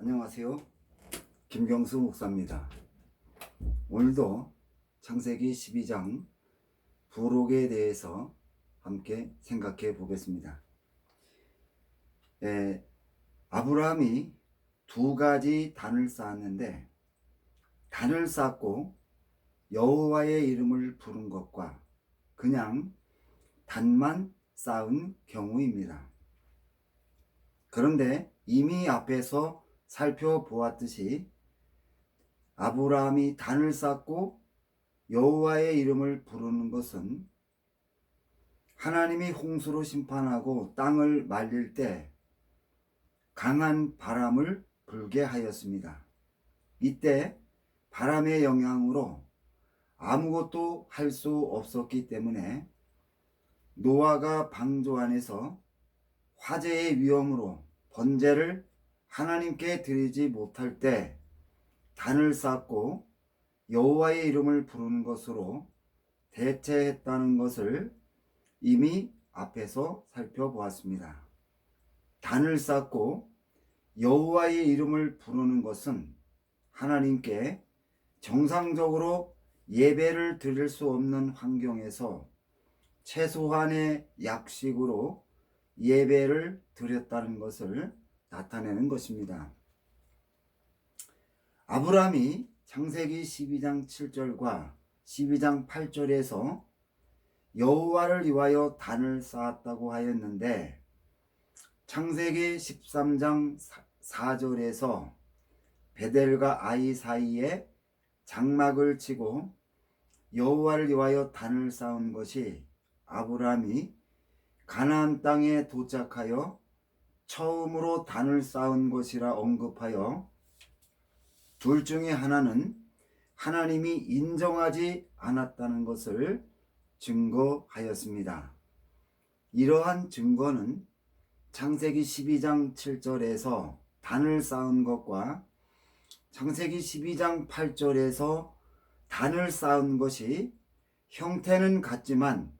안녕하세요. 김경수 목사입니다. 오늘도 창세기 12장 부록에 대해서 함께 생각해 보겠습니다. 아브라함이 두 가지 단을 쌓았는데, 단을 쌓고 여호와의 이름을 부른 것과 그냥 단만 쌓은 경우입니다. 그런데 이미 앞에서 살펴보았듯이 아브라함이 단을 쌓고 여호와의 이름을 부르는 것은 하나님이 홍수로 심판하고 땅을 말릴 때 강한 바람을 불게 하였습니다. 이때 바람의 영향으로 아무것도 할 수 없었기 때문에 노아가 방주 안에서 화재의 위험으로 번제를 하나님께 드리지 못할 때 단을 쌓고 여호와의 이름을 부르는 것으로 대체했다는 것을 이미 앞에서 살펴보았습니다. 단을 쌓고 여호와의 이름을 부르는 것은 하나님께 정상적으로 예배를 드릴 수 없는 환경에서 최소한의 약식으로 예배를 드렸다는 것을 나타내는 것입니다. 아브라함이 창세기 12장 7절과 12장 8절에서 여호와를 위하여 단을 쌓았다고 하였는데, 창세기 13장 4절에서 베델과 아이 사이에 장막을 치고 여호와를 위하여 단을 쌓은 것이 아브라함이 가나안 땅에 도착하여 처음으로 단을 쌓은 것이라 언급하여, 둘 중에 하나는 하나님이 인정하지 않았다는 것을 증거하였습니다. 이러한 증거는 창세기 12장 7절에서 단을 쌓은 것과 창세기 12장 8절에서 단을 쌓은 것이 형태는 같지만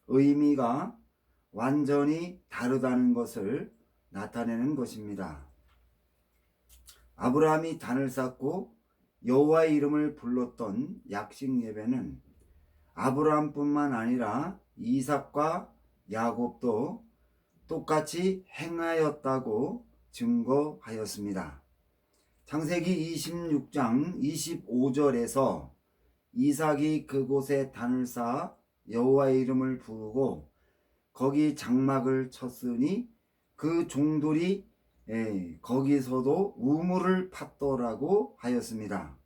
의미가 완전히 다르다는 것을 나타내는 것입니다. 아브라함이 단을 쌓고 여호와의 이름을 불렀던 약식 예배는 아브라함뿐만 아니라 이삭과 야곱도 똑같이 행하였다고 증거하였습니다. 창세기 26장 25절에서 이삭이 그곳에 단을 쌓아 여호와의 이름을 부르고 거기 장막을 쳤으니 그 종들이 거기서도 우물을 팠더라고 하였습니다.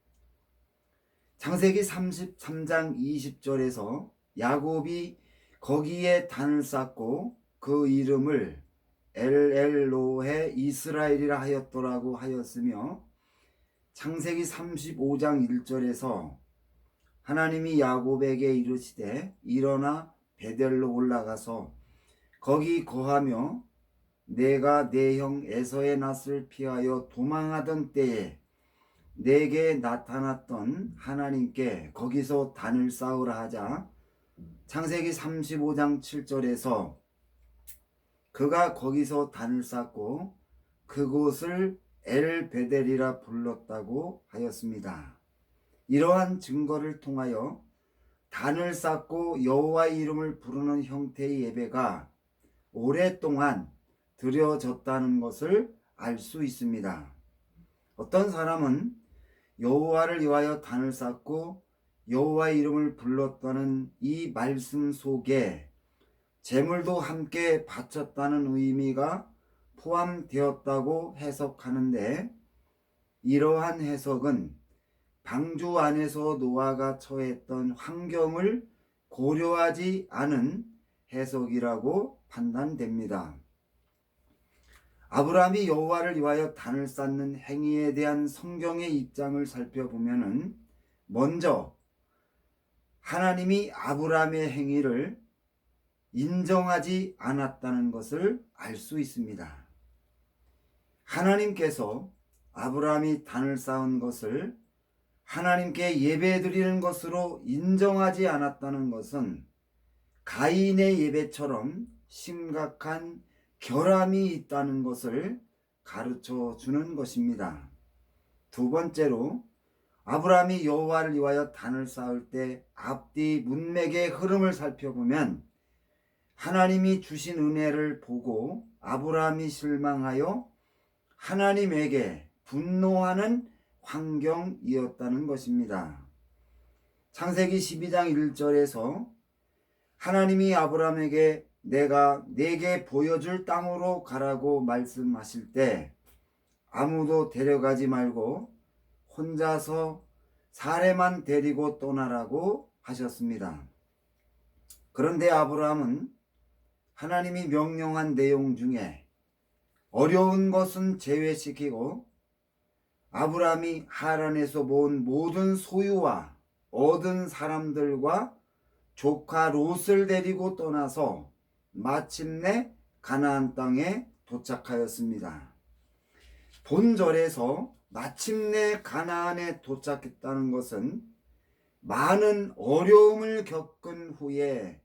창세기 33장 20절에서 야곱이 거기에 단을 쌓고 그 이름을 엘엘로헤 이스라엘이라 하였더라고 하였으며, 창세기 35장 1절에서 하나님이 야곱에게 이르시되 일어나 베델로 올라가서 거기 거하며 내가 내 형 에서의 낯을 피하여 도망하던 때에 내게 나타났던 하나님께 거기서 단을 쌓으라 하자, 창세기 35장 7절에서 그가 거기서 단을 쌓고 그곳을 엘베델이라 불렀다고 하였습니다. 이러한 증거를 통하여 단을 쌓고 여호와의 이름을 부르는 형태의 예배가 오랫동안 드려졌다는 것을 알 수 있습니다. 어떤 사람은 여호와를 위하여 단을 쌓고 여호와의 이름을 불렀다는 이 말씀 속에 제물도 함께 바쳤다는 의미가 포함되었다고 해석하는데, 이러한 해석은 방주 안에서 노아가 처했던 환경을 고려하지 않은 해석이라고 판단됩니다. 아브라함이 여호와를 위하여 단을 쌓는 행위에 대한 성경의 입장을 살펴보면, 먼저 하나님이 아브라함의 행위를 인정하지 않았다는 것을 알 수 있습니다. 하나님께서 아브라함이 단을 쌓은 것을 하나님께 예배드리는 것으로 인정하지 않았다는 것은 가인의 예배처럼 심각한 결함이 있다는 것을 가르쳐 주는 것입니다. 두 번째로 아브라함이 여호와를 위하여 단을 쌓을 때 앞뒤 문맥의 흐름을 살펴보면 하나님이 주신 은혜를 보고 아브라함이 실망하여 하나님에게 분노하는 환경이었다는 것입니다. 창세기 12장 1절에서 하나님이 아브라함에게 내가 네게 보여줄 땅으로 가라고 말씀하실 때 아무도 데려가지 말고 혼자서 사례만 데리고 떠나라고 하셨습니다. 그런데 아브라함은 하나님이 명령한 내용 중에 어려운 것은 제외시키고 아브라함이 하란에서 모은 모든 소유와 얻은 사람들과 조카 롯을 데리고 떠나서 마침내 가나안 땅에 도착하였습니다. 본절에서 마침내 가나안에 도착했다는 것은 많은 어려움을 겪은 후에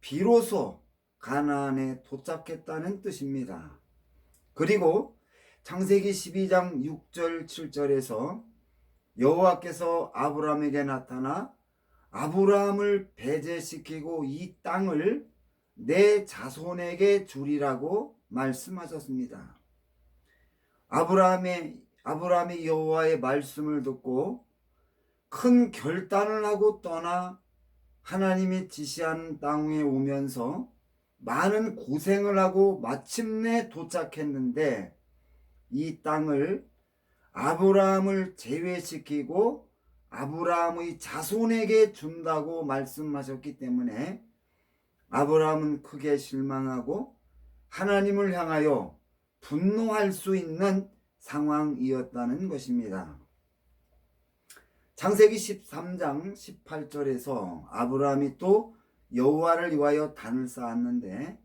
비로소 가나안에 도착했다는 뜻입니다. 그리고 창세기 12장 6절 7절에서 여호와께서 아브라함에게 나타나 아브라함을 배제시키고 이 땅을 내 자손에게 주리라고 말씀하셨습니다. 아브라함이 여호와의 말씀을 듣고 큰 결단을 하고 떠나 하나님이 지시한 땅에 오면서 많은 고생을 하고 마침내 도착했는데 이 땅을 아브라함을 제외시키고 아브라함의 자손에게 준다고 말씀하셨기 때문에 아브라함은 크게 실망하고 하나님을 향하여 분노할 수 있는 상황이었다는 것입니다. 창세기 13장 18절에서 아브라함이 또 여호와를 위하여 단을 쌓았는데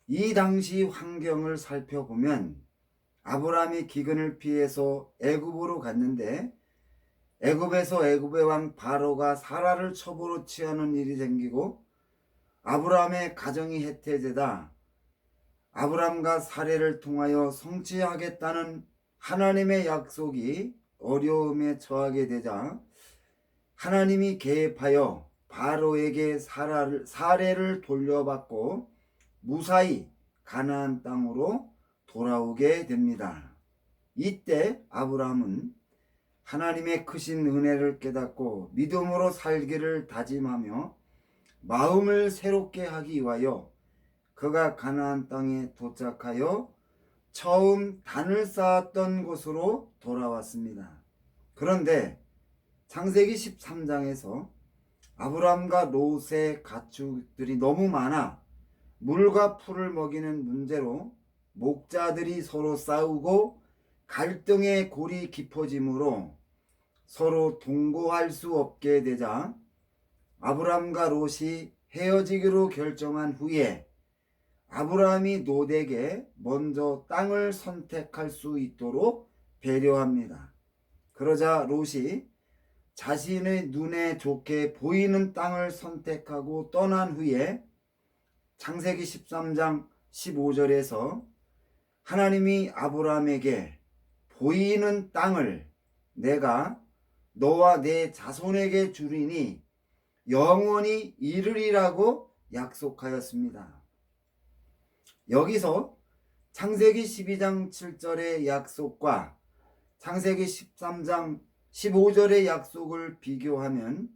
이 당시 환경을 살펴보면 아브라함이 기근을 피해서 애굽으로 갔는데 애굽에서 애굽의 왕 바로가 사라를 첩으로 취하는 일이 생기고 아브라함의 가정이 해태되다 아브라함과 사례를 통하여 성취하겠다는 하나님의 약속이 어려움에 처하게 되자 하나님이 개입하여 바로에게 사례를 돌려받고 무사히 가나안 땅으로 돌아오게 됩니다. 이때 아브라함은 하나님의 크신 은혜를 깨닫고 믿음으로 살기를 다짐하며 마음을 새롭게 하기 위하여 그가 가나안 땅에 도착하여 처음 단을 쌓았던 곳으로 돌아왔습니다. 그런데 창세기 13장에서 아브라함과 롯의 가축들이 너무 많아 물과 풀을 먹이는 문제로 목자들이 서로 싸우고 갈등의 골이 깊어지므로 서로 동거할 수 없게 되자 아브라함과 롯이 헤어지기로 결정한 후에 아브라함이 롯에게 먼저 땅을 선택할 수 있도록 배려합니다. 그러자 롯이 자신의 눈에 좋게 보이는 땅을 선택하고 떠난 후에 창세기 13장 15절에서 하나님이 아브라함에게 보이는 땅을 내가 너와 내 자손에게 주리니 영원히 이르리라고 약속하였습니다. 여기서 창세기 12장 7절의 약속과 창세기 13장 15절의 약속을 비교하면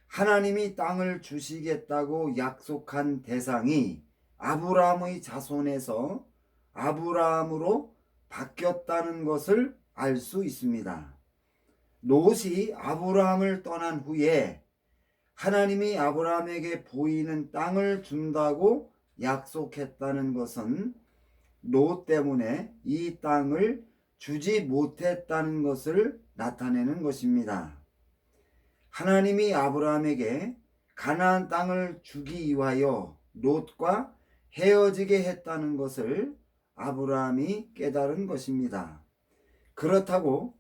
하나님이 땅을 주시겠다고 약속한 대상이 아브라함의 자손에서 아브라함으로 바뀌었다는 것을 알 수 있습니다. 롯이 아브라함을 떠난 후에 하나님이 아브라함에게 보이는 땅을 준다고 약속했다는 것은 롯 때문에 이 땅을 주지 못했다는 것을 나타내는 것입니다. 하나님이 아브라함에게 가나안 땅을 주기 위하여 롯과 헤어지게 했다는 것을 아브라함이 깨달은 것입니다. 그렇다고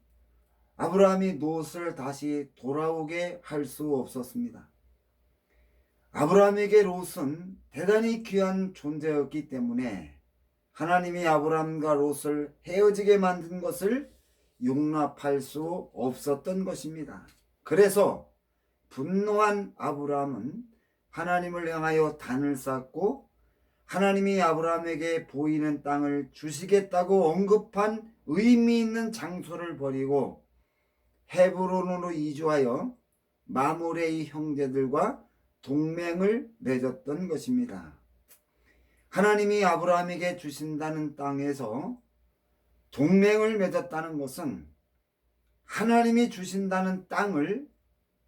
아브라함이 롯을 다시 돌아오게 할 수 없었습니다. 아브라함에게 롯은 대단히 귀한 존재였기 때문에 하나님이 아브라함과 롯을 헤어지게 만든 것을 용납할 수 없었던 것입니다. 그래서 분노한 아브라함은 하나님을 향하여 단을 쌓고 하나님이 아브라함에게 보이는 땅을 주시겠다고 언급한 의미 있는 장소를 버리고 헤브론으로 이주하여 마므레의 형제들과 동맹을 맺었던 것입니다. 하나님이 아브라함에게 주신다는 땅에서 동맹을 맺었다는 것은 하나님이 주신다는 땅을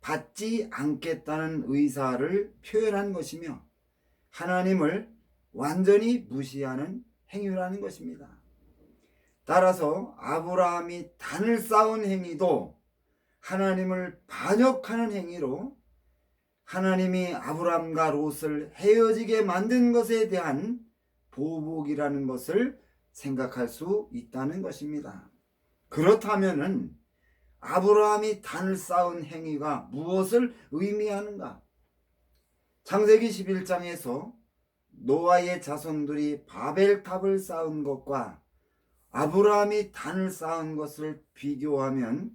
받지 않겠다는 의사를 표현한 것이며 하나님을 완전히 무시하는 행위라는 것입니다. 따라서 아브라함이 단을 쌓은 행위도 하나님을 반역하는 행위로 하나님이 아브라함과 롯을 헤어지게 만든 것에 대한 보복이라는 것을 생각할 수 있다는 것입니다. 그렇다면은 아브라함이 단을 쌓은 행위가 무엇을 의미하는가? 창세기 11장에서 노아의 자손들이 바벨탑을 쌓은 것과 아브라함이 단을 쌓은 것을 비교하면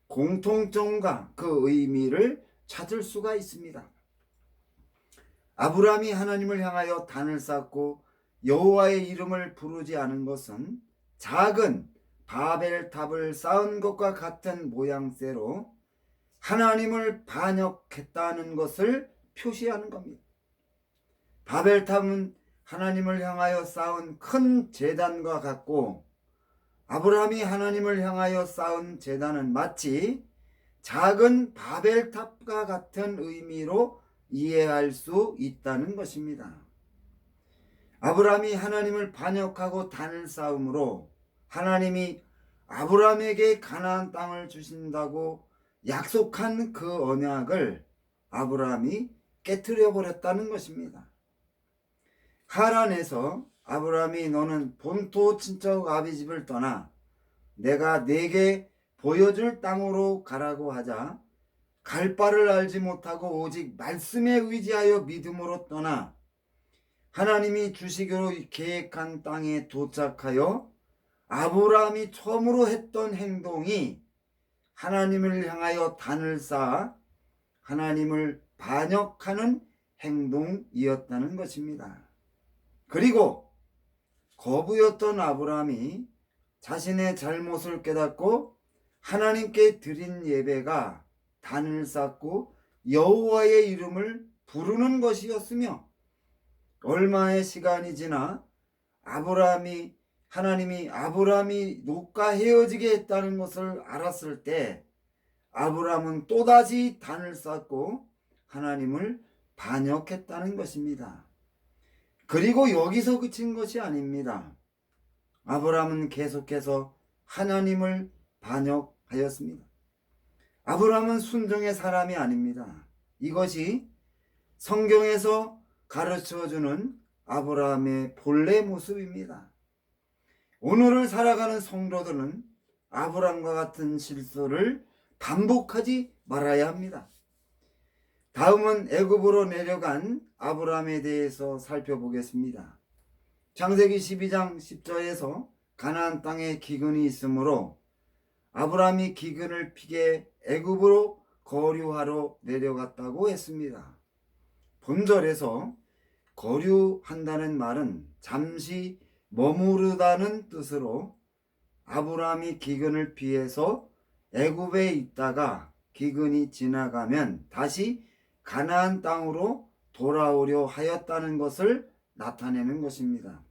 공통점과 그 의미를 찾을 수가 있습니다. 아브라함이 하나님을 향하여 단을 쌓고 여호와의 이름을 부르지 않은 것은 작은 바벨탑을 쌓은 것과 같은 모양새로 하나님을 반역했다는 것을 표시하는 겁니다. 바벨탑은 하나님을 향하여 쌓은 큰 제단과 같고 아브라함이 하나님을 향하여 쌓은 제단은 마치 작은 바벨탑과 같은 의미로 이해할 수 있다는 것입니다. 아브라함이 하나님을 반역하고 단을 쌓음으로 하나님이 아브라함에게 가나안 땅을 주신다고 약속한 그 언약을 아브라함이 깨트려 버렸다는 것입니다. 하란에서 아브라함이 너는 본토 친척 아비집을 떠나 내가 네게 보여줄 땅으로 가라고 하자 갈 바를 알지 못하고 오직 말씀에 의지하여 믿음으로 떠나 하나님이 주시기로 계획한 땅에 도착하여 아브라함이 처음으로 했던 행동이 하나님을 향하여 단을 쌓아 하나님을 반역하는 행동이었다는 것입니다. 그리고 거부였던 아브라함이 자신의 잘못을 깨닫고 하나님께 드린 예배가 단을 쌓고 여호와의 이름을 부르는 것이었으며 얼마의 시간이 지나 하나님이 아브라함이 롯과 헤어지게 했다는 것을 알았을 때 아브라함은 또다시 단을 쌓고 하나님을 반역했다는 것입니다. 그리고 여기서 그친 것이 아닙니다. 아브라함은 계속해서 하나님을 반역하였습니다. 아브라함은 순종의 사람이 아닙니다. 이것이 성경에서 가르쳐주는 아브라함의 본래 모습입니다. 오늘을 살아가는 성도들은 아브라함과 같은 실수를 반복하지 말아야 합니다. 다음은 애굽으로 내려간 아브라함에 대해서 살펴보겠습니다. 창세기 12장 10절에서 가나안 땅에 기근이 있으므로 아브라함이 기근을 피게 애굽으로 거류하러 내려갔다고 했습니다. 본절에서 거류한다는 말은 잠시 머무르다는 뜻으로 아브라함이 기근을 피해서 애굽에 있다가 기근이 지나가면 다시 가나안 땅으로 돌아오려 하였다는 것을 나타내는 것입니다.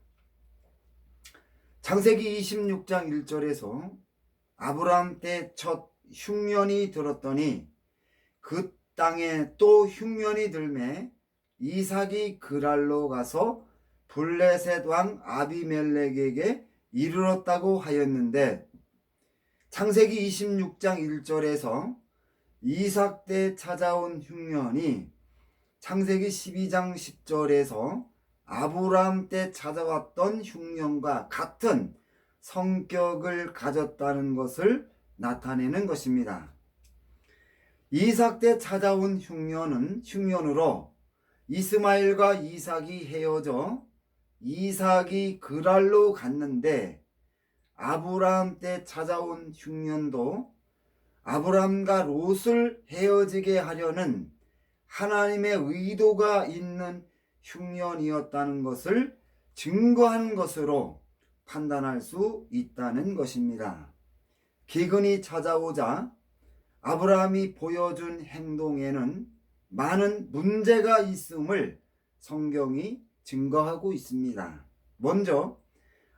창세기 26장 1절에서 아브라함 때 첫 흉년이 들었더니 그 땅에 또 흉년이 들매 이삭이 그랄로 가서 블레셋 왕 아비멜렉에게 이르렀다고 하였는데 창세기 26장 1절에서 이삭 때 찾아온 흉년이 창세기 12장 10절에서 아브라함 때 찾아왔던 흉년과 같은 성격을 가졌다는 것을 나타내는 것입니다. 이삭 때 찾아온 흉년으로 이스마엘과 이삭이 헤어져 이삭이 그랄로 갔는데 아브라함 때 찾아온 흉년도 아브라함과 롯을 헤어지게 하려는 하나님의 의도가 있는 흉년이었다는 것을 증거한 것으로 판단할 수 있다는 것입니다. 기근이 찾아오자 아브라함이 보여준 행동에는 많은 문제가 있음을 성경이 증거하고 있습니다. 먼저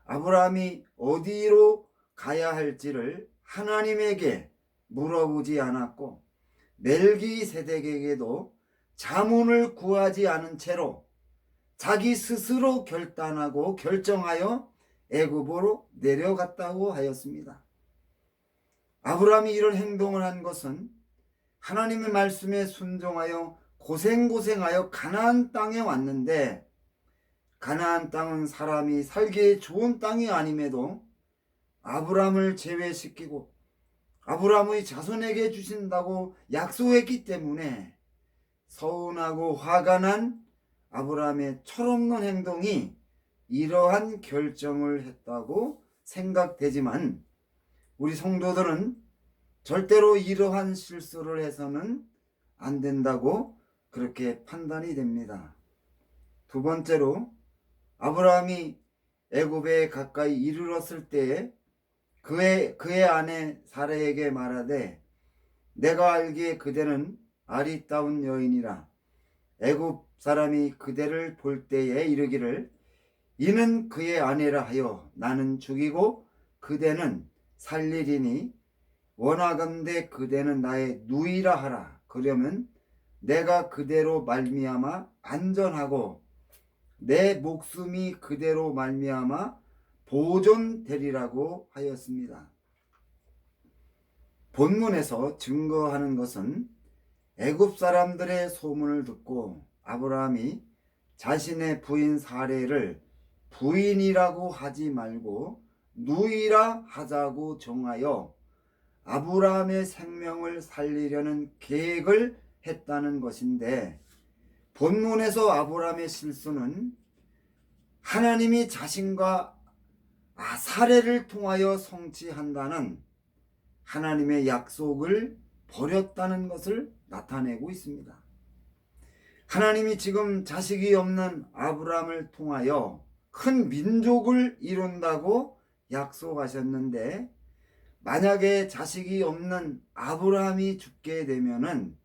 아브라함이 어디로 가야 할지를 하나님에게 물어보지 않았고 멜기세덱에게도 자문을 구하지 않은 채로 자기 스스로 결단하고 결정하여 애굽으로 내려갔다고 하였습니다. 아브라함이 이런 행동을 한 것은 하나님의 말씀에 순종하여 고생하여 가나안 땅에 왔는데 가나안 땅은 사람이 살기에 좋은 땅이 아님에도 아브라함을 제외시키고 아브라함의 자손에게 주신다고 약속했기 때문에 서운하고 화가 난 아브라함의 철없는 행동이 이러한 결정을 했다고 생각되지만 우리 성도들은 절대로 이러한 실수를 해서는 안 된다고 그렇게 판단이 됩니다. 두 번째로 아브라함이 애굽에 가까이 이르렀을 때에 그의 아내 사라에게 말하되 내가 알기에 그대는 아리따운 여인이라 애굽 사람이 그대를 볼 때에 이르기를 이는 그의 아내라 하여 나는 죽이고 그대는 살리리니 원하건대 그대는 나의 누이라 하라. 그러면 내가 그대로 말미암아 안전하고 내 목숨이 그대로 말미암아 보존되리라고 하였습니다. 본문에서 증거하는 것은 애굽 사람들의 소문을 듣고 아브라함이 자신의 부인 사레를 부인이라고 하지 말고 누이라 하자고 정하여 아브라함의 생명을 살리려는 계획을 했다는 것인데 본문에서 아브라함의 실수는 하나님이 자신과 사레를 통하여 성취한다는 하나님의 약속을 버렸다는 것을 나타내고 있습니다. 하나님이 지금 자식이 없는 아브라함을 통하여 큰 민족을 이룬다고 약속하셨는데 만약에 자식이 없는 아브라함이 죽게 되면은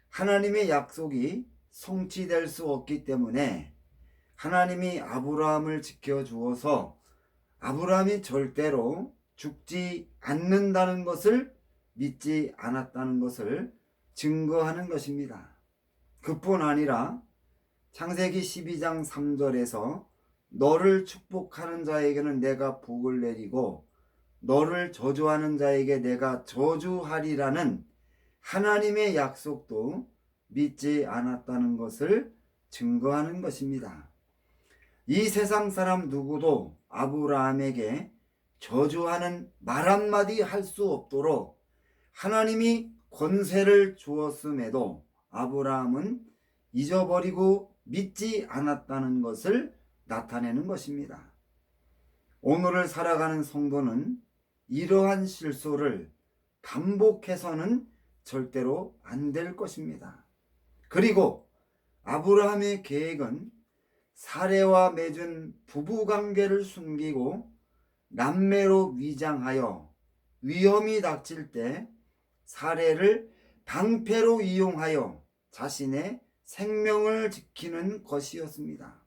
하나님의 약속이 성취될 수 없기 때문에 하나님이 아브라함을 지켜주어서 아브라함이 절대로 죽지 않는다는 것을 믿지 않았다는 것을 증거하는 것입니다. 그뿐 아니라 창세기 12장 3절에서 너를 축복하는 자에게는 내가 복을 내리고 너를 저주하는 자에게 내가 저주하리라는 하나님의 약속도 믿지 않았다는 것을 증거하는 것입니다. 이 세상 사람 누구도 아브라함에게 저주하는 말 한마디 할 수 없도록 하나님이 권세를 주었음에도 아브라함은 잊어버리고 믿지 않았다는 것을 나타내는 것입니다. 오늘을 살아가는 성도는 이러한 실수를 반복해서는 절대로 안 될 것입니다. 그리고 아브라함의 계획은 사레와 맺은 부부관계를 숨기고 남매로 위장하여 위험이 닥칠 때 사레를 방패로 이용하여 자신의 생명을 지키는 것이었습니다.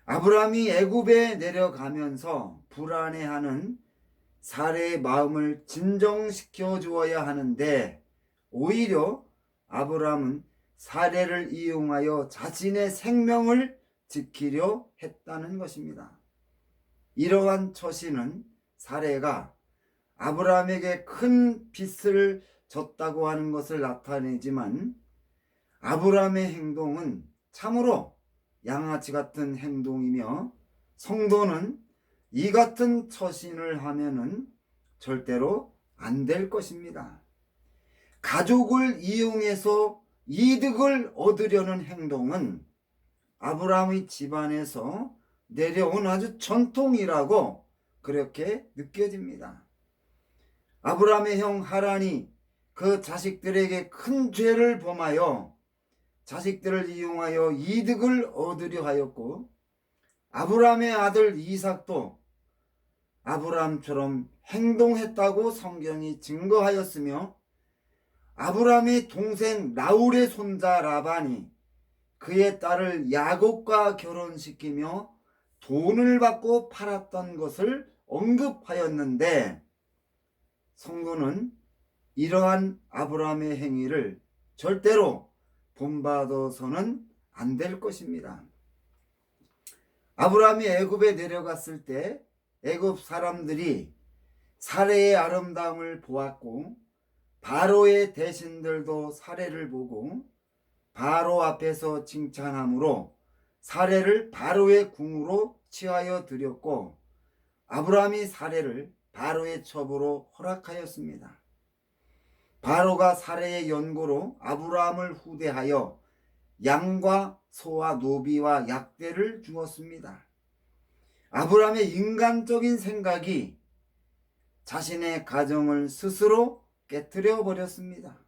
아브라함이 애굽에 내려가면서 불안해하는 사레의 마음을 진정시켜 주어야 하는데 오히려 아브라함은 사레를 이용하여 자신의 생명을 지키려 했다는 것입니다. 이러한 처신은 사레가 아브라함에게 큰 빚을 졌다고 하는 것을 나타내지만 아브라함의 행동은 참으로 양아치 같은 행동이며 성도는 이 같은 처신을 하면은 절대로 안 될 것입니다. 가족을 이용해서 이득을 얻으려는 행동은 아브라함의 집안에서 내려온 아주 전통이라고 그렇게 느껴집니다. 아브라함의 형 하란이 그 자식들에게 큰 죄를 범하여 자식들을 이용하여 이득을 얻으려 하였고, 아브라함의 아들 이삭도 아브라함처럼 행동했다고 성경이 증거하였으며, 아브라함의 동생 라울의 손자 라반이 그의 딸을 야곱과 결혼시키며 돈을 받고 팔았던 것을 언급하였는데, 성도는 이러한 아브라함의 행위를 절대로 본받아서는 안 될 것입니다. 아브라함이 애굽에 내려갔을 때 애굽 사람들이 사레의 아름다움을 보았고, 바로의 대신들도 사레를 보고 바로 앞에서 칭찬함으로 사레를 바로의 궁으로 취하여 드렸고, 아브라함이 사레를 바로의 첩으로 허락하였습니다. 바로가 사레의 연고로 아브라함을 후대하여 양과 소와 노비와 약대를 주었습니다. 아브라함의 인간적인 생각이 자신의 가정을 스스로 깨뜨려 버렸습니다.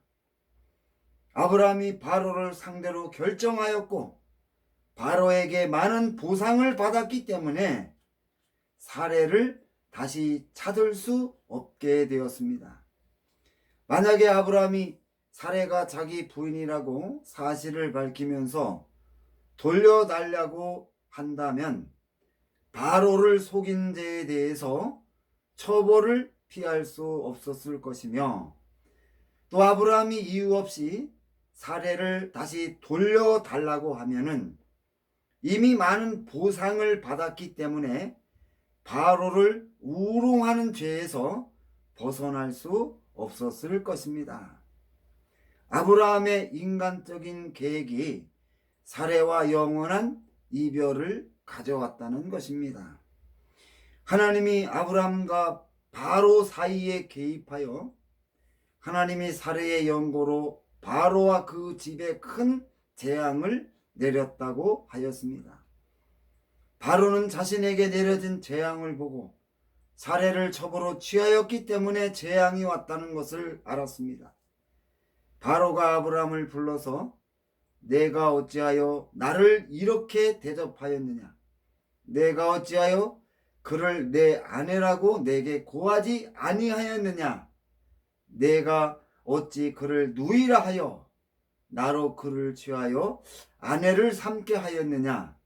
아브라함이 바로를 상대로 결정하였고 바로에게 많은 보상을 받았기 때문에 사레를 다시 찾을 수 없게 되었습니다. 만약에 아브라함이 사레가 자기 부인이라고 사실을 밝히면서 돌려달라고 한다면 바로를 속인 죄에 대해서 처벌을 피할 수 없었을 것이며, 또 아브라함이 이유 없이 사레를 다시 돌려달라고 하면은 이미 많은 보상을 받았기 때문에 바로를 우롱하는 죄에서 벗어날 수 없었을 것입니다. 아브라함의 인간적인 계획이 사레와 영원한 이별을 가져왔다는 것입니다. 하나님이 아브라함과 바로 사이에 개입하여 하나님이 사레의 연고로 바로와 그 집에 큰 재앙을 내렸다고 하였습니다. 바로는 자신에게 내려진 재앙을 보고 사레를 첩으로 취하였기 때문에 재앙이 왔다는 것을 알았습니다. 바로가 아브라함을 불러서 내가 어찌하여 나를 이렇게 대접하였느냐? 내가 어찌하여 그를 내 아내라고 내게 고하지 아니하였느냐? 내가 어찌 그를 누이라 하여 나로 그를 취하여 아내를 삼게 하였느냐?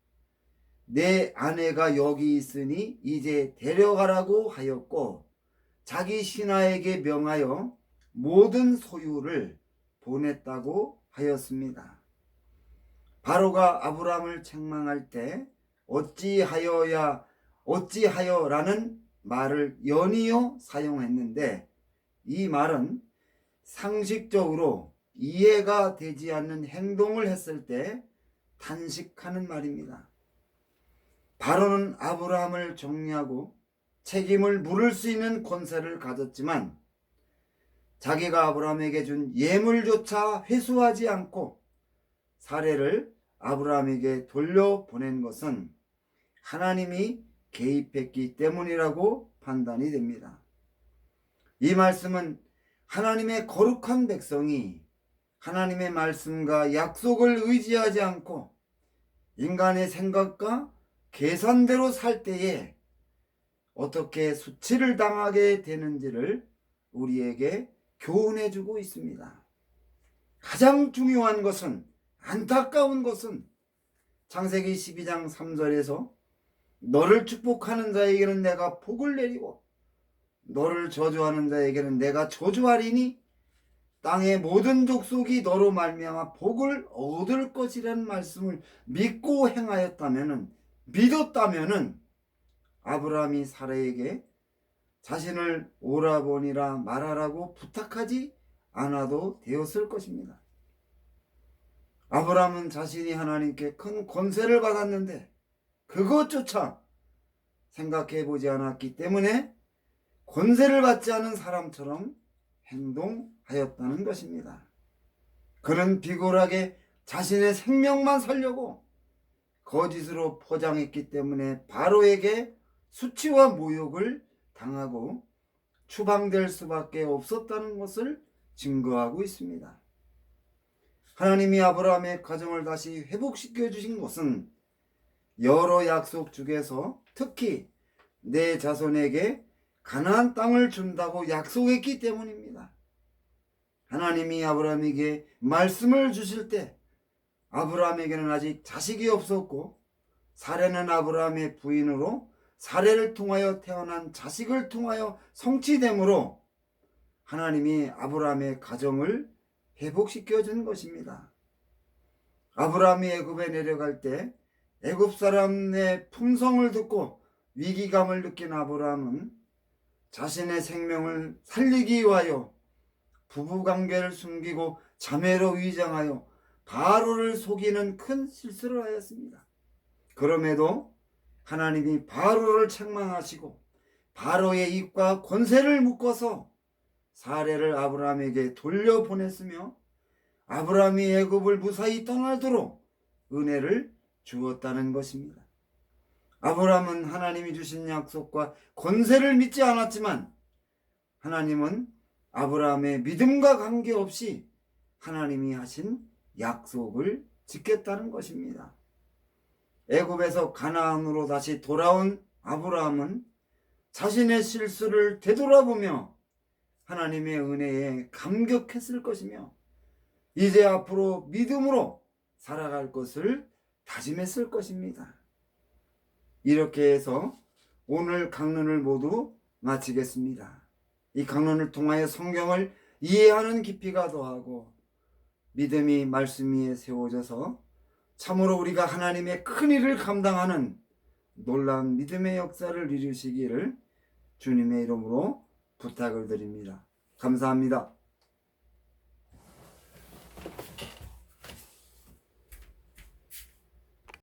내 아내가 여기 있으니 이제 데려가라고 하였고, 자기 신하에게 명하여 모든 소유를 보냈다고 하였습니다. 바로가 아브라함을 책망할 때 어찌하여라는 말을 연이어 사용했는데, 이 말은 상식적으로 이해가 되지 않는 행동을 했을 때 탄식하는 말입니다. 바로는 아브라함을 정리하고 책임을 물을 수 있는 권세를 가졌지만 자기가 아브라함에게 준 예물조차 회수하지 않고 사레를 아브라함에게 돌려보낸 것은 하나님이 개입했기 때문이라고 판단이 됩니다. 이 말씀은 하나님의 거룩한 백성이 하나님의 말씀과 약속을 의지하지 않고 인간의 생각과 계산대로 살 때에 어떻게 수치를 당하게 되는지를 우리에게 교훈해 주고 있습니다. 가장 중요한 것은, 안타까운 것은 창세기 12장 3절에서 너를 축복하는 자에게는 내가 복을 내리고 너를 저주하는 자에게는 내가 저주하리니 땅의 모든 족속이 너로 말미암아 복을 얻을 것이라는 말씀을 믿고 믿었다면은 아브라함이 사라에게 자신을 오라버니라 말하라고 부탁하지 않아도 되었을 것입니다. 아브라함은 자신이 하나님께 큰 권세를 받았는데 그것조차 생각해 보지 않았기 때문에 권세를 받지 않은 사람처럼 행동하였다는 것입니다. 그는 비굴하게 자신의 생명만 살려고 거짓으로 포장했기 때문에 바로에게 수치와 모욕을 당하고 추방될 수밖에 없었다는 것을 증거하고 있습니다. 하나님이 아브라함의 가정을 다시 회복시켜 주신 것은 여러 약속 중에서 특히 내 자손에게 가나안 땅을 준다고 약속했기 때문입니다. 하나님이 아브라함에게 말씀을 주실 때 아브라함에게는 아직 자식이 없었고 사레는 아브라함의 부인으로 사레를 통하여 태어난 자식을 통하여 성취되므로 하나님이 아브라함의 가정을 회복시켜 준 것입니다. 아브라함이 애굽에 내려갈 때 애굽 사람의 품성을 듣고 위기감을 느낀 아브라함은 자신의 생명을 살리기 위하여 부부관계를 숨기고 자매로 위장하여 바로를 속이는 큰 실수를 하였습니다. 그럼에도 하나님이 바로를 책망하시고 바로의 입과 권세를 묶어서 사례를 아브라함에게 돌려보냈으며 아브라함이 애굽을 무사히 떠나도록 은혜를 주었다는 것입니다. 아브라함은 하나님이 주신 약속과 권세를 믿지 않았지만 하나님은 아브라함의 믿음과 관계없이 하나님이 하신 약속을 지켰다는 것입니다. 애굽에서 가나안으로 다시 돌아온 아브라함은 자신의 실수를 되돌아보며 하나님의 은혜에 감격했을 것이며 이제 앞으로 믿음으로 살아갈 것을 다짐했을 것입니다. 이렇게 해서 오늘 강론을 모두 마치겠습니다. 이 강론을 통하여 성경을 이해하는 깊이가 더하고 믿음이 말씀 위에 세워져서 참으로 우리가 하나님의 큰 일을 감당하는 놀라운 믿음의 역사를 이루시기를 주님의 이름으로 부탁을 드립니다. 감사합니다.